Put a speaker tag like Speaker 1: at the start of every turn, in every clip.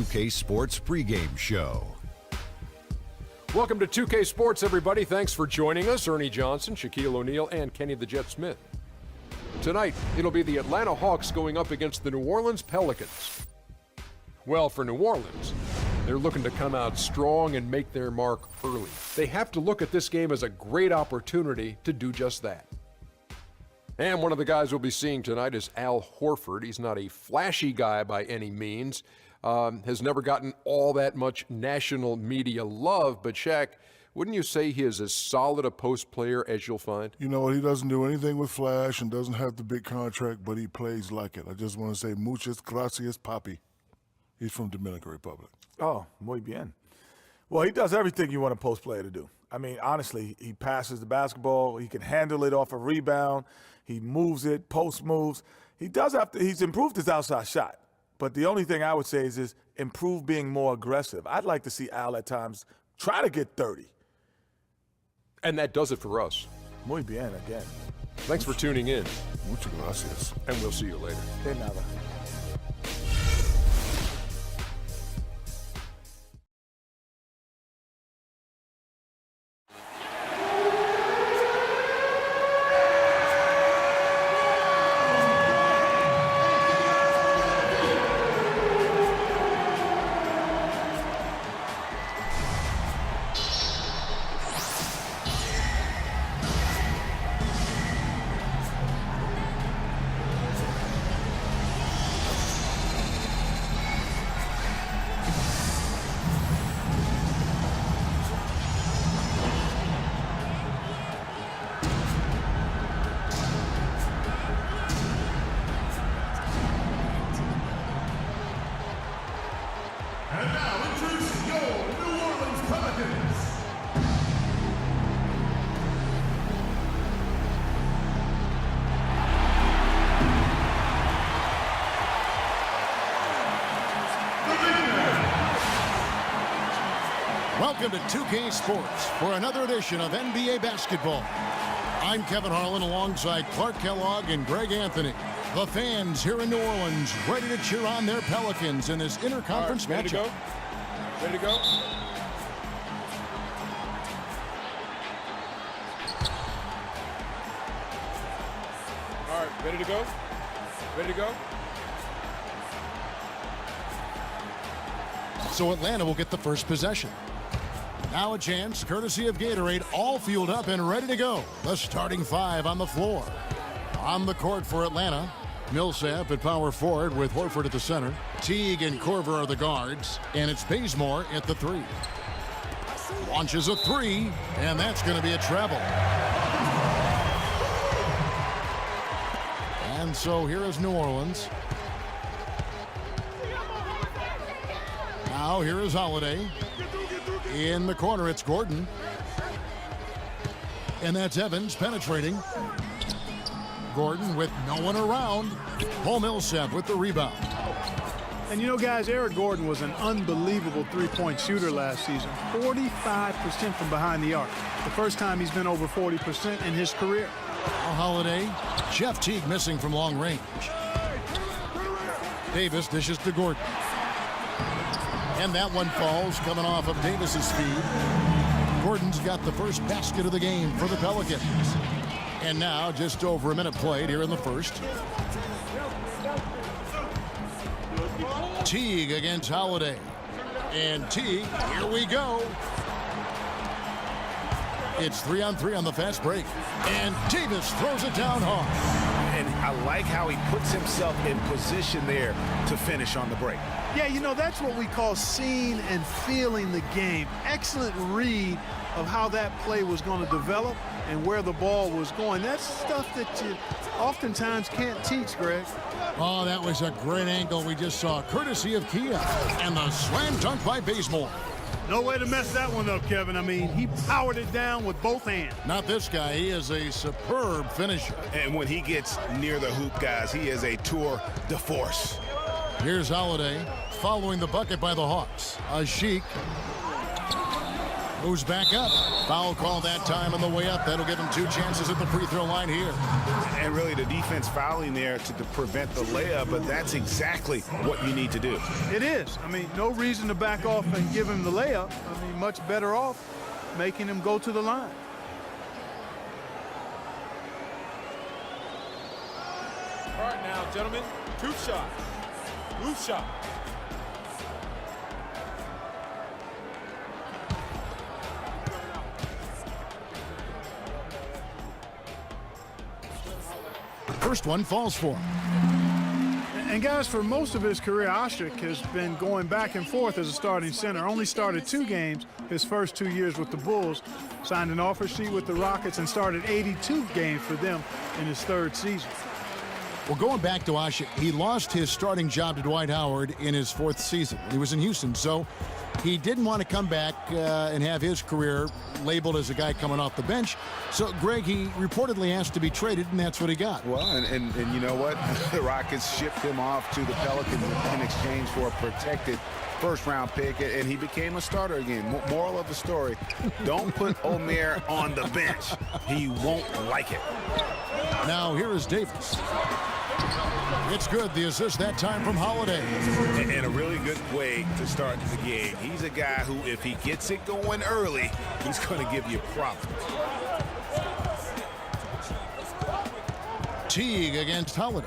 Speaker 1: 2K Sports pregame show.
Speaker 2: Welcome to 2K Sports, everybody. Thanks for joining us. Ernie Johnson, Shaquille O'Neal, and Kenny the Jet Smith. Tonight, it'll be the Atlanta Hawks going up against the New Orleans Pelicans. Well, for New Orleans, they're looking to come out strong and make their mark early. They have to look at this game as a great opportunity to do just that. And one of the guys we'll be seeing tonight is Al Horford. He's not a flashy guy by any means. Has never gotten all that much national media love, but Shaq, wouldn't you say he is as solid a post player as you'll find?
Speaker 3: You know, he doesn't do anything with flash and doesn't have the big contract, but he plays like it. I just want to say muchas gracias, papi. He's from Dominican Republic.
Speaker 4: Oh, muy bien. Well, he does everything you want a post player to do. I mean, honestly, he passes the basketball. He can handle it off a rebound. He moves it, post moves. He's improved his outside shot. But the only thing I would say is improve being more aggressive. I'd like to see Al at times try to get 30.
Speaker 2: And that does it for us.
Speaker 4: Muy bien again.
Speaker 2: Thanks for tuning in.
Speaker 3: Muchas gracias.
Speaker 2: And we'll see you later.
Speaker 4: De nada.
Speaker 5: And now introducing your New Orleans Pelicans.
Speaker 6: Welcome to 2K Sports for another edition of NBA basketball. I'm Kevin Harlan alongside Clark Kellogg and Greg Anthony. The fans here in New Orleans ready to cheer on their Pelicans in this interconference matchup.
Speaker 2: Ready to go? All right, ready to go? Ready to go?
Speaker 6: So Atlanta will get the first possession. Now a chance, courtesy of Gatorade, all fueled up and ready to go. The starting five on the floor. On the court for Atlanta, Millsap at power forward with Horford at the center. Teague and Korver are the guards, and it's Bazemore at the three. Launches a three, and that's going to be a treble. And so here is New Orleans. Now here is Holiday. In the corner, it's Gordon. And that's Evans penetrating. Gordon with no one around. Paul Millsap with the rebound.
Speaker 7: And you know, guys, Eric Gordon was an unbelievable three-point shooter last season. 45% from behind the arc. The first time he's been over 40% in his career.
Speaker 6: Holiday. Jeff Teague missing from long range. Davis dishes to Gordon. And that one falls coming off of Davis's speed. Gordon's got the first basket of the game for the Pelicans. And now just over a minute played here in the first. Teague against Holiday. And Teague, here we go. It's 3-on-3 on the fast break. And Davis throws it down hard.
Speaker 8: And I like how he puts himself in position there to finish on the break.
Speaker 7: Yeah, you know, that's what we call seeing and feeling the game. Excellent read of how that play was going to develop and where the ball was going. That's stuff that you oftentimes can't teach, Greg.
Speaker 6: Oh, that was a great angle we just saw, courtesy of Kia. And the slam dunk by Bazemore.
Speaker 7: No way to mess that one up, Kevin. I mean, he powered it down with both hands.
Speaker 6: Not this guy. He is a superb finisher.
Speaker 8: And when he gets near the hoop, guys, he is a tour de force.
Speaker 6: Here's Holiday following the bucket by the Hawks. Asik. Moves back up. Foul call that time on the way up. That'll give him 2 chances at the free throw line here.
Speaker 8: And really the defense fouling there to prevent the layup, but that's exactly what you need to do.
Speaker 7: It is. I mean, no reason to back off and give him the layup. I mean, much better off making him go to the line.
Speaker 5: All right now, gentlemen, 2 shots. Loose shot.
Speaker 6: First one falls for him.
Speaker 7: And guys, for most of his career, Ashik has been going back and forth as a starting center. Only started 2 games his first 2 years with the Bulls. Signed an offer sheet with the Rockets and started 82 games for them in his 3rd season.
Speaker 6: Well, going back to Ashik, he lost his starting job to Dwight Howard in his 4th season. He was in Houston, so he didn't want to come back and have his career labeled as a guy coming off the bench. So, Greg, he reportedly asked to be traded, and that's what he got.
Speaker 8: Well, and you know what? The Rockets shipped him off to the Pelicans in exchange for a protected first-round pick, and he became a starter again. Moral of the story, don't put Omer on the bench. He won't like it.
Speaker 6: Now, here is Davis. It's good, the assist that time from Holiday.
Speaker 8: And a really good way to start the game. He's a guy who, if he gets it going early, he's going to give you problems.
Speaker 6: Teague against Holiday.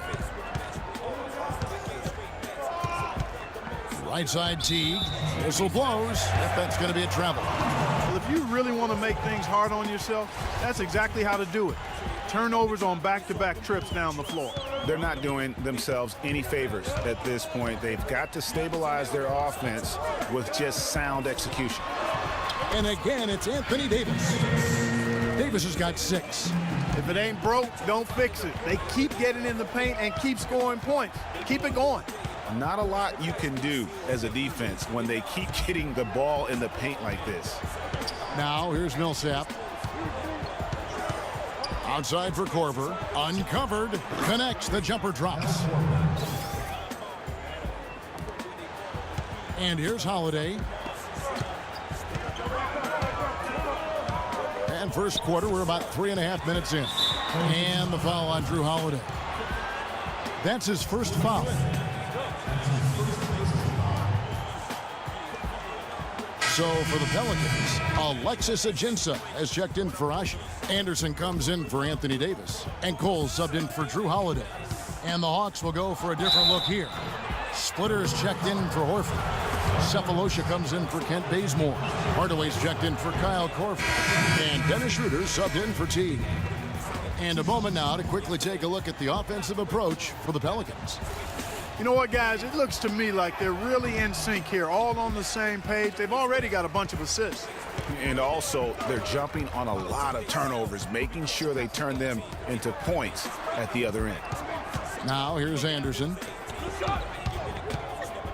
Speaker 6: Right side Teague. Whistle blows. If that's going to be a travel.
Speaker 7: Well, if you really want to make things hard on yourself, that's exactly how to do it. Turnovers on back-to-back trips down the floor.
Speaker 8: They're not doing themselves any favors at this point. They've got to stabilize their offense with just sound execution.
Speaker 6: And again, it's Anthony Davis. Davis has got 6.
Speaker 7: If it ain't broke, don't fix it. They keep getting in the paint and keep scoring points. Keep it going.
Speaker 8: Not a lot you can do as a defense when they keep getting the ball in the paint like this.
Speaker 6: Now, here's Millsap. Outside for Korver. Uncovered. Connects. The jumper drops. And here's Holiday. And first quarter, we're about 3.5 minutes in. And the foul on Drew Holiday. That's his first foul. So for the Pelicans, Alexis Ajinça has checked in for Ashik. Anderson comes in for Anthony Davis. And Cole subbed in for Drew Holiday. And the Hawks will go for a different look here. Splitter's checked in for Horford. Cephalosha comes in for Kent Bazemore. Hardaway's checked in for Kyle Korver. And Dennis Schroeder subbed in for Teague. And a moment now to quickly take a look at the offensive approach for the Pelicans.
Speaker 7: You know what, guys? It looks to me like they're really in sync here, all on the same page. They've already got a bunch of assists.
Speaker 8: And also, they're jumping on a lot of turnovers, making sure they turn them into points at the other end.
Speaker 6: Now, here's Anderson.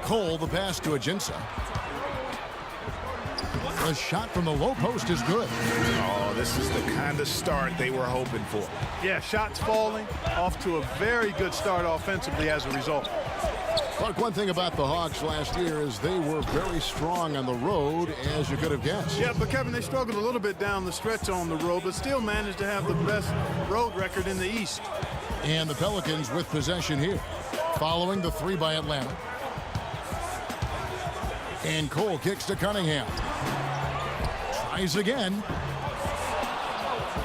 Speaker 6: Cole, the pass to Ajinça. The shot from the low post is good.
Speaker 8: Oh, this is the kind of start they were hoping for.
Speaker 7: Yeah, shots falling, off to a very good start offensively as a result.
Speaker 6: Clark, one thing about the Hawks last year is they were very strong on the road, as you could have guessed.
Speaker 7: Yeah, but Kevin, they struggled a little bit down the stretch on the road, but still managed to have the best road record in the East.
Speaker 6: And the Pelicans with possession here, following the 3 by Atlanta. And Cole kicks to Cunningham. Tries again.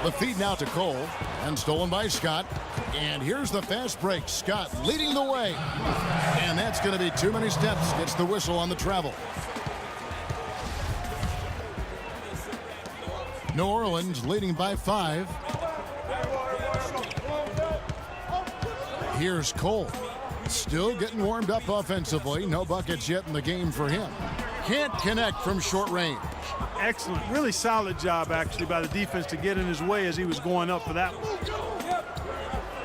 Speaker 6: The feed now to Cole, and stolen by Scott. And here's the fast break. Scott leading the way. And that's going to be too many steps. Gets the whistle on the travel. New Orleans leading by 5. Here's Cole. Still getting warmed up offensively. No buckets yet in the game for him. Can't connect from short range.
Speaker 7: Excellent. Really solid job, actually, by the defense to get in his way as he was going up for that one.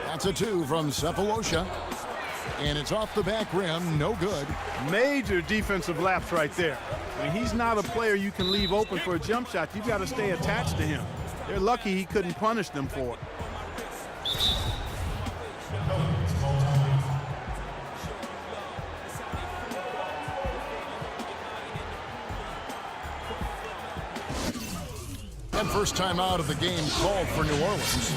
Speaker 6: That's a 2 from Cephalosha. And it's off the back rim. No good.
Speaker 7: Major defensive lapse right there. I mean, he's not a player you can leave open for a jump shot. You've got to stay attached to him. They're lucky he couldn't punish them for it.
Speaker 6: And first time out of the game called for New Orleans.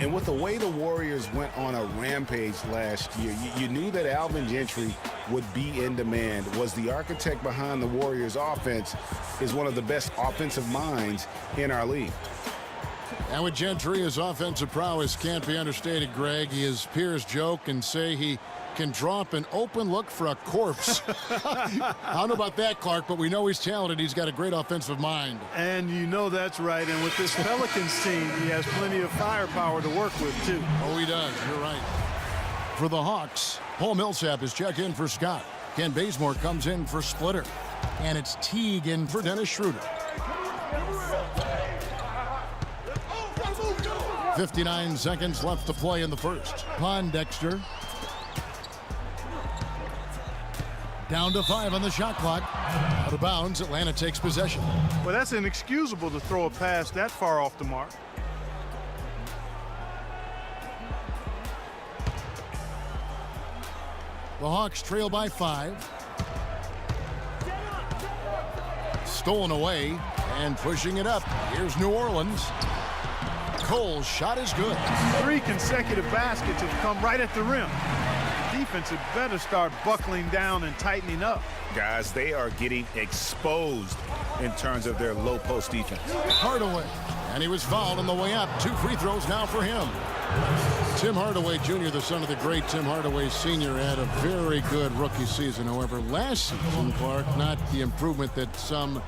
Speaker 8: And with the way the Warriors went on a rampage last year, you knew that Alvin Gentry would be in demand. Was the architect behind the Warriors offense, is one of the best offensive minds in our league.
Speaker 6: And with Gentry, his offensive prowess can't be understated, Greg. His peers joke and say he can draw up an open look for a corpse. I don't know about that, Clark, but we know he's talented. He's got a great offensive mind.
Speaker 7: And you know that's right. And with this Pelicans team, he has plenty of firepower to work with, too.
Speaker 6: Oh, he does. You're right. For the Hawks, Paul Millsap is checked in for Scott. Ken Bazemore comes in for Splitter. And it's Teague in for Dennis Schroeder. 59 seconds left to play in the first. Pondexter. Down to 5 on the shot clock. Out of bounds, Atlanta takes possession.
Speaker 7: Well, that's inexcusable to throw a pass that far off the mark.
Speaker 6: The Hawks trail by 5. Stolen away and pushing it up. Here's New Orleans. Cole's shot is good.
Speaker 7: 3 consecutive baskets have come right at the rim. Defense had better start buckling down and tightening up.
Speaker 8: Guys, they are getting exposed in terms of their low post defense.
Speaker 6: Hardaway, and he was fouled on the way up. 2 free throws now for him. Tim Hardaway Jr., the son of the great Tim Hardaway Sr., had a very good rookie season. However, last season, Clark, not the improvement that some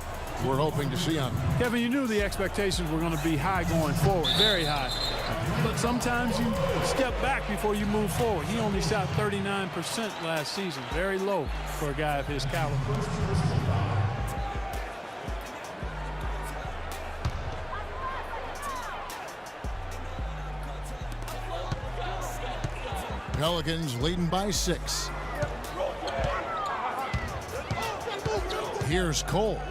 Speaker 6: were hoping to see on him.
Speaker 7: Kevin, you knew the expectations were going to be high going forward, very high. But sometimes you step back before you move forward. He only shot 39% last season, very low for a guy of his caliber.
Speaker 6: Pelicans leading by 6. Here's Cole.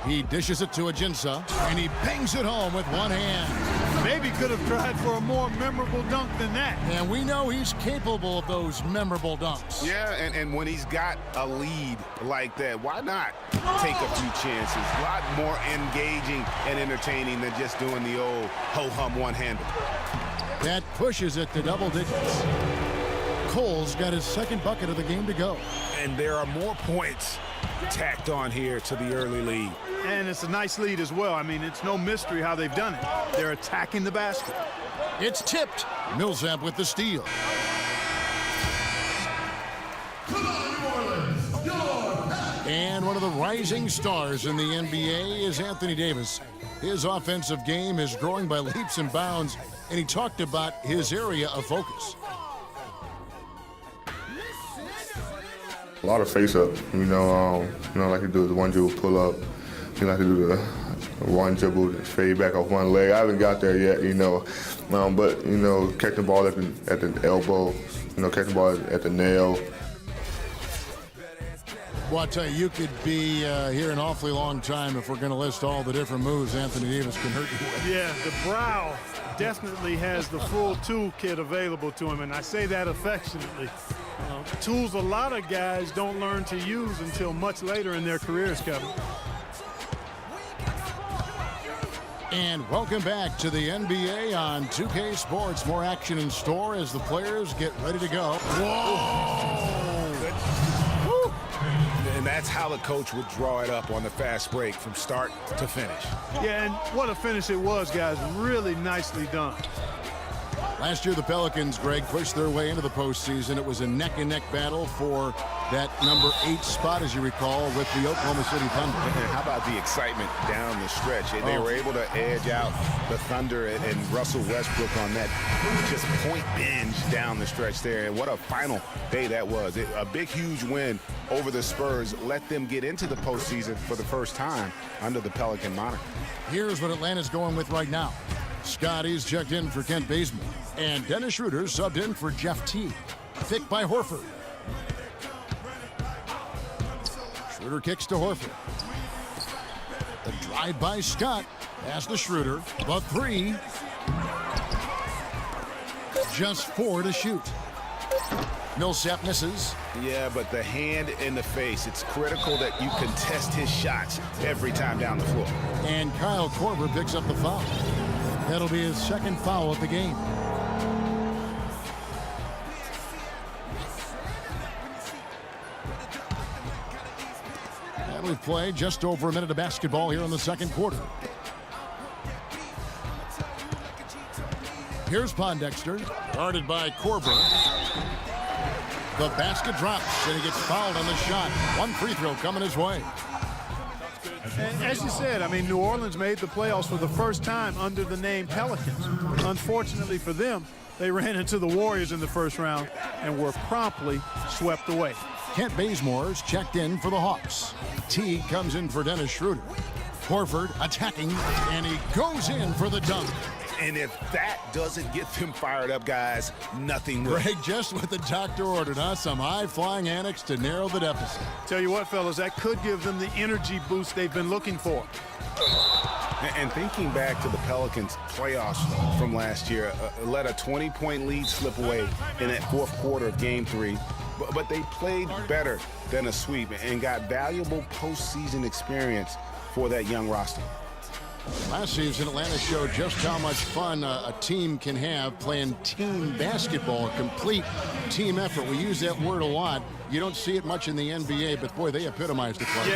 Speaker 6: He dishes it to Ajinça, and he bangs it home with one hand.
Speaker 7: Maybe could have tried for a more memorable dunk than that.
Speaker 6: And we know he's capable of those memorable dunks.
Speaker 8: Yeah, and when he's got a lead like that, why not take a few chances? A lot more engaging and entertaining than just doing the old ho-hum one-hander.
Speaker 6: That pushes it to double digits. Cole's got his second bucket of the game to go.
Speaker 8: And there are more points tacked on here to the early lead.
Speaker 7: And it's a nice lead as well. I mean, it's no mystery how they've done it. They're attacking the basket.
Speaker 6: It's tipped. Millsap with the steal. And one of the rising stars in the NBA is Anthony Davis. His offensive game is growing by leaps and bounds, and he talked about his area of focus.
Speaker 9: A lot of face-ups, like to do the one dribble pull-up. You like to do the one dribble fade back off one leg. I haven't got there yet, but catch the ball at the elbow, catch the ball at the nail.
Speaker 6: Well, I tell you, you could be here an awfully long time if we're going to list all the different moves Anthony Davis can hurt you with.
Speaker 7: Yeah, the brow definitely has the full toolkit available to him, and I say that affectionately. Tools a lot of guys don't learn to use until much later in their careers, Kevin.
Speaker 6: And welcome back to the NBA on 2K Sports. More action in store as the players get ready to go. Whoa!
Speaker 8: And that's how the coach would draw it up on the fast break from start to finish.
Speaker 7: Yeah, and what a finish it was, guys. Really nicely done.
Speaker 6: Last year, the Pelicans, Greg, pushed their way into the postseason. It was a neck-and-neck battle for that number 8 spot, as you recall, with the Oklahoma City Thunder.
Speaker 8: How about the excitement down the stretch? They were able to edge out the Thunder and Russell Westbrook on that just point binge down the stretch there. And what a final day that was. A big, huge win over the Spurs let them get into the postseason for the first time under the Pelican moniker.
Speaker 6: Here's what Atlanta's going with right now. Scotty's checked in for Kent Bazemore, and Dennis Schroeder subbed in for Jeff Teague. Thick by Horford. Schroeder kicks to Horford. The drive by Scott. Pass to Schroeder. The 3. Just 4 to shoot. Millsap misses.
Speaker 8: Yeah, but the hand in the face, it's critical that you contest his shots every time down the floor.
Speaker 6: And Kyle Korver picks up the foul. That'll be his second foul of the game. And we've played just over a minute of basketball here in the second quarter. Here's Pondexter, guarded by Korver. The basket drops, and he gets fouled on the shot. One free throw coming his way.
Speaker 7: And as you said, I mean, New Orleans made the playoffs for the first time under the name Pelicans. Unfortunately for them, they ran into the Warriors in the first round and were promptly swept away.
Speaker 6: Kent Bazemore's checked in for the Hawks. Teague comes in for Dennis Schroeder. Horford attacking, and he goes in for the dunk.
Speaker 8: And if that doesn't get them fired up, guys, nothing will.
Speaker 6: Greg, just what the doctor ordered, huh? Some high-flying annex to narrow the deficit.
Speaker 7: Tell you what, fellas, that could give them the energy boost they've been looking for.
Speaker 8: And thinking back to the Pelicans playoffs from last year, let a 20-point lead slip away in that fourth quarter of Game 3. But they played better than a sweep and got valuable postseason experience for that young roster.
Speaker 6: Last season, Atlanta showed just how much fun a team can have playing team basketball, a complete team effort. We use that word a lot. You don't see it much in the NBA, but boy, they epitomized it for us.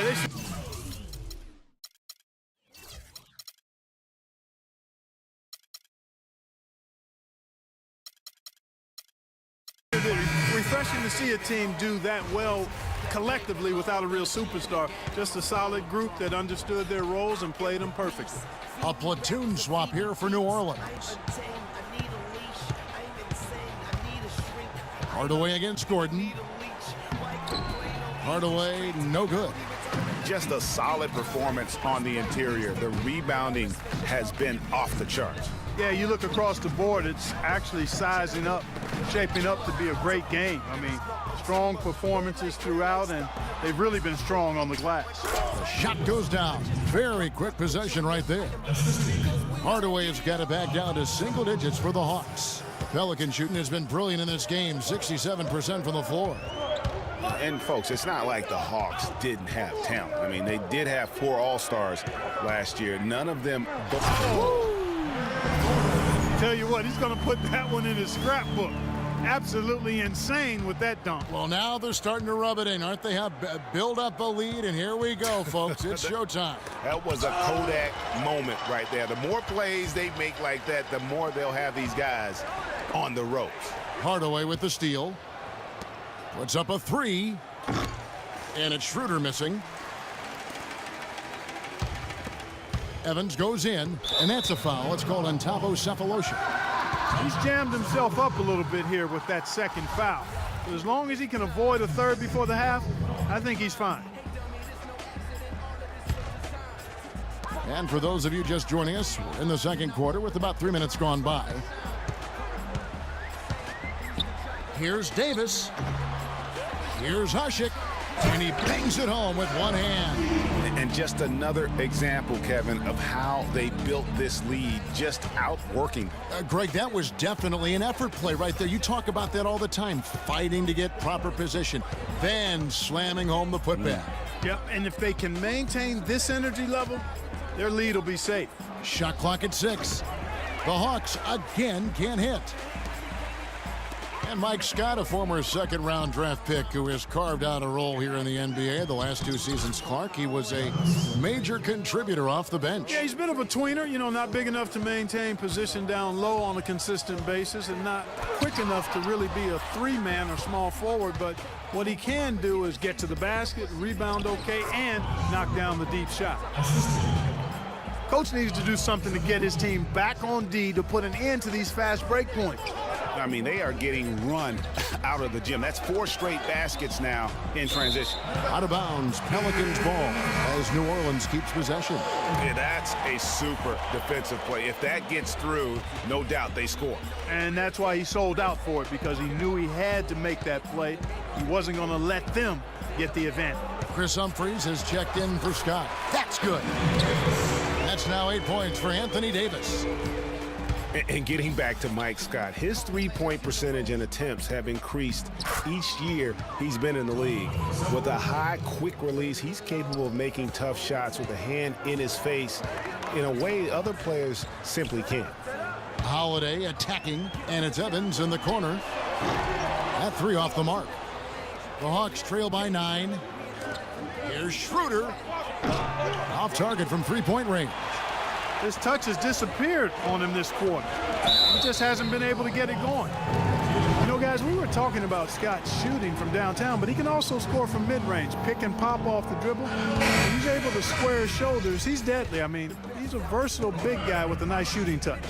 Speaker 7: Yeah, refreshing to see a team do that well collectively without a real superstar. Just a solid group that understood their roles and played them perfectly.
Speaker 6: A platoon swap here for New Orleans. Hardaway against Gordon. Hardaway, no good.
Speaker 8: Just a solid performance on the interior. The rebounding has been off the charts.
Speaker 7: Yeah, you look across the board, it's actually sizing up, shaping up to be a great game. I mean, strong performances throughout, and they've really been strong on the glass.
Speaker 6: The shot goes down. Very quick possession right there. Hardaway has got it back down to single digits for the Hawks. Pelican shooting has been brilliant in this game, 67% from the floor.
Speaker 8: And folks, it's not like the Hawks didn't have talent. I mean, they did have 4 All-Stars last year. None of them.
Speaker 7: Tell you what, he's going to put that one in his scrapbook. Absolutely insane with that dunk.
Speaker 6: Well, now they're starting to rub it in, aren't they? Have build up a lead, and here we go, folks. It's showtime.
Speaker 8: That was a Kodak moment right there. The more plays they make like that, the more they'll have these guys on the ropes.
Speaker 6: Hardaway with the steal. Puts up a 3. And it's Schroeder missing. Evans goes in, and that's a foul. It's called entopocephalosha.
Speaker 7: He's jammed himself up a little bit here with that second foul. But as long as he can avoid a third before the half, I think he's fine.
Speaker 6: And for those of you just joining us, we're in the second quarter with about 3 minutes gone by. Here's Davis. Here's Hasek. And he bangs it home with one hand.
Speaker 8: And just another example, Kevin, of how they built this lead, just outworking.
Speaker 6: Greg, that was definitely an effort play right there. You talk about that all the time, fighting to get proper position, then slamming home the putback.
Speaker 7: Yep, and if they can maintain this energy level, their lead will be safe.
Speaker 6: Shot clock at 6. The Hawks again can't hit. And Mike Scott, a former second-round draft pick who has carved out a role here in the NBA the last 2 seasons, Clark. He was a major contributor off the bench.
Speaker 7: Yeah, he's a bit of a tweener, you know, not big enough to maintain position down low on a consistent basis and not quick enough to really be a 3-man or small forward. But what he can do is get to the basket, rebound okay, and knock down the deep shot. Coach needs to do something to get his team back on D to put an end to these fast break points.
Speaker 8: I mean, they are getting run out of the gym. That's 4 straight baskets now in transition.
Speaker 6: Out of bounds, Pelicans ball as New Orleans keeps possession.
Speaker 8: Yeah, that's a super defensive play. If that gets through, no doubt they score.
Speaker 7: And that's why he sold out for it, because he knew he had to make that play. He wasn't going to let them get the advantage.
Speaker 6: Chris Humphries has checked in for Scott. That's good. That's now 8 points for Anthony Davis.
Speaker 8: And getting back to Mike Scott, his three-point percentage and attempts have increased each year he's been in the league. With a high, quick release, he's capable of making tough shots with a hand in his face in a way other players simply can't.
Speaker 6: Holiday attacking, and it's Evans in the corner. That three off the mark. The Hawks trail by 9. Here's Schroeder. Off target from three-point range.
Speaker 7: His touch has disappeared on him this quarter. He just hasn't been able to get it going. You know, guys, we were talking about Scott shooting from downtown, but he can also score from mid-range, pick and pop off the dribble. When he's able to square his shoulders, he's deadly. I mean, he's a versatile big guy with a nice shooting touch.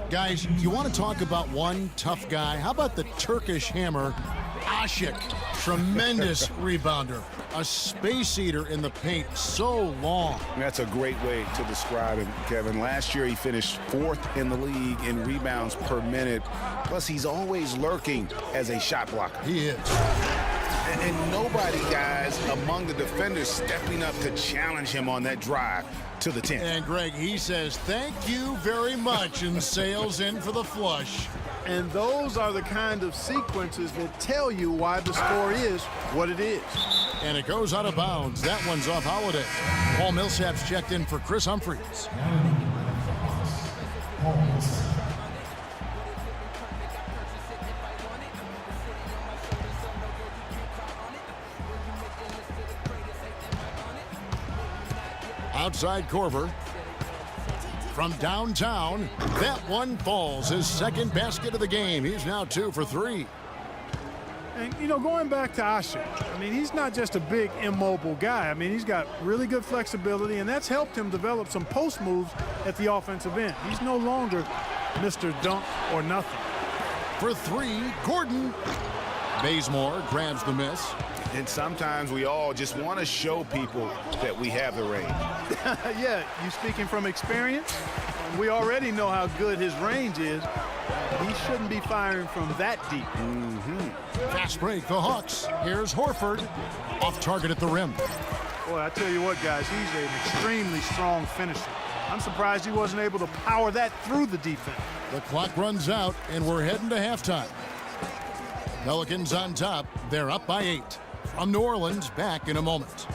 Speaker 6: Guys, you want to talk about one tough guy? How about the Turkish hammer, Ashik? Tremendous rebounder. A space eater in the paint, so long.
Speaker 8: That's a great way to describe him, Kevin. Last year he finished 4th in the league in rebounds per minute. Plus he's always lurking as a shot blocker.
Speaker 6: He is.
Speaker 8: And nobody, guys, among the defenders stepping up to challenge him on that drive to the 10.
Speaker 6: And Greg, he says thank you very much and sails in for the flush.
Speaker 7: And those are the kind of sequences that tell you why the score is what it is.
Speaker 6: And it goes out of bounds. That one's off Holiday. Paul Millsap's checked in for Chris Humphries. Outside Korver. From downtown, that one falls. His second basket of the game. He's now 2 for 3.
Speaker 7: And, you know, going back to Ashik, I mean, he's not just a big, immobile guy. I mean, he's got really good flexibility, and that's helped him develop some post moves at the offensive end. He's no longer Mr. Dunk or nothing.
Speaker 6: For 3, Gordon. Bazemore grabs the miss.
Speaker 8: And sometimes we all just want to show people that we have the range.
Speaker 7: Yeah, you speaking from experience? We already know how good his range is. He shouldn't be firing from that deep.
Speaker 6: Fast break, the Hawks. Here's Horford. Off target at the rim.
Speaker 7: Boy, I tell you what, guys, he's an extremely strong finisher. I'm surprised he wasn't able to power that through the defense.
Speaker 6: The clock runs out, and we're heading to halftime. Pelicans on top. They're up by 8. From New Orleans, back in a moment.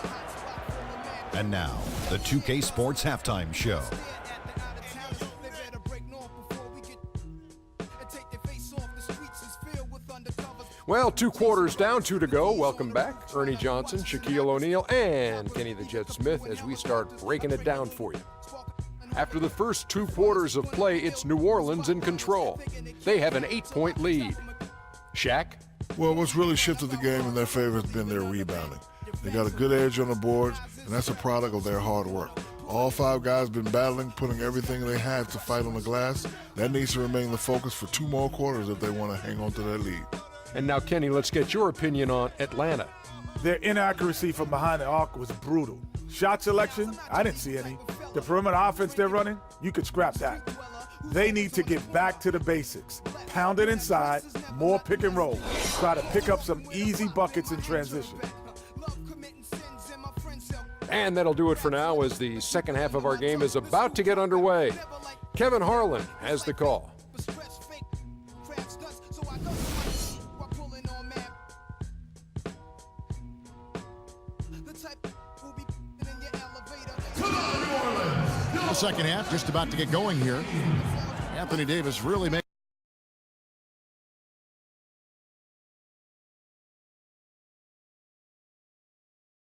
Speaker 1: And now, the 2K Sports Halftime Show.
Speaker 2: Well, 2 quarters down, 2 to go. Welcome back. Ernie Johnson, Shaquille O'Neal, and Kenny the Jet Smith as we start breaking it down for you. After the first 2 quarters of play, it's New Orleans in control. They have an 8-point lead. Shaq?
Speaker 3: Well, what's really shifted the game in their favor has been their rebounding. They got a good edge on the boards, and that's a product of their hard work. All 5 guys been battling, putting everything they have to fight on the glass. That needs to remain the focus for 2 more quarters if they want to hang on to their lead.
Speaker 2: And now, Kenny, let's get your opinion on Atlanta.
Speaker 4: Their inaccuracy from behind the arc was brutal. Shot selection, I didn't see any. The perimeter offense they're running, you could scrap that. They need to get back to the basics. Pound it inside, more pick and roll. Try to pick up some easy buckets in transition.
Speaker 2: And that'll do it for now as the second half of our game is about to get underway. Kevin Harlan has the call.
Speaker 6: The second half just about to get going here. Anthony Davis really made